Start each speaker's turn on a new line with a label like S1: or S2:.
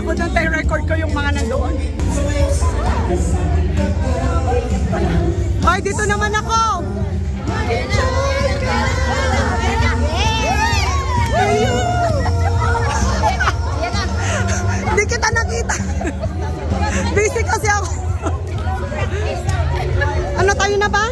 S1: ako doon, tayo record ko yung mga nandoon. Ay, dito naman ako! Hindi kita nakita. Busy kasi ako. Ano tayo na ba?